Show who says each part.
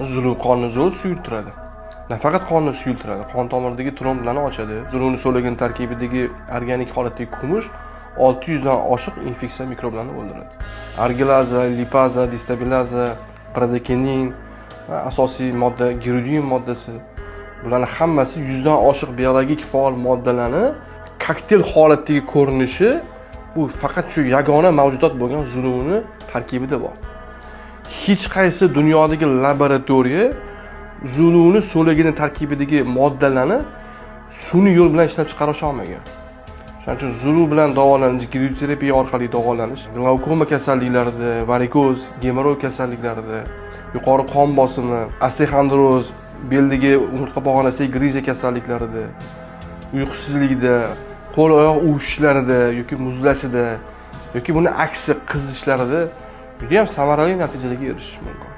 Speaker 1: Zulu qonni zo'r suyultiradi. Nafaqat qonni suyultiradi, qon tomiridagi tromblarni ochadi. Zuluni so'lagan tarkibidagi organik holatdagi kumush 600 dan oshiq infeksiya mikroblarini o'ldiradi. Argilaza, lipaza, distabilaza, prodekinin, asosiy modda girudin moddasi. Bularning hammasi 100 dan oshiq biologik faol moddalarni kokteyl holatdagi ko'rinishi bu faqat shu yagona mavjudot bo'lgan zuluni tarkibida bor. Hech qaysi dunyodagi laboratoriya zuluni so'lagini tarkibidagi moddalarni sun'iy yo'l bilan ishlab chiqara olmagan. Shuning uchun zulu bilan davolanish, gidroterapiya orqali davolanish, glaukoma kasalliklarida, varikoz, gemoroy kasalliklarida, yuqori qon bosimi, osteoxondroz, beldagi umurtqa pog'onasidagi griza kasalliklarida, uyqusizlikda, qo'l oyoq uvishlarida yoki muzlashida yoki buni aksi qizishlarida juda ham samarali natijalarga erishish mumkin.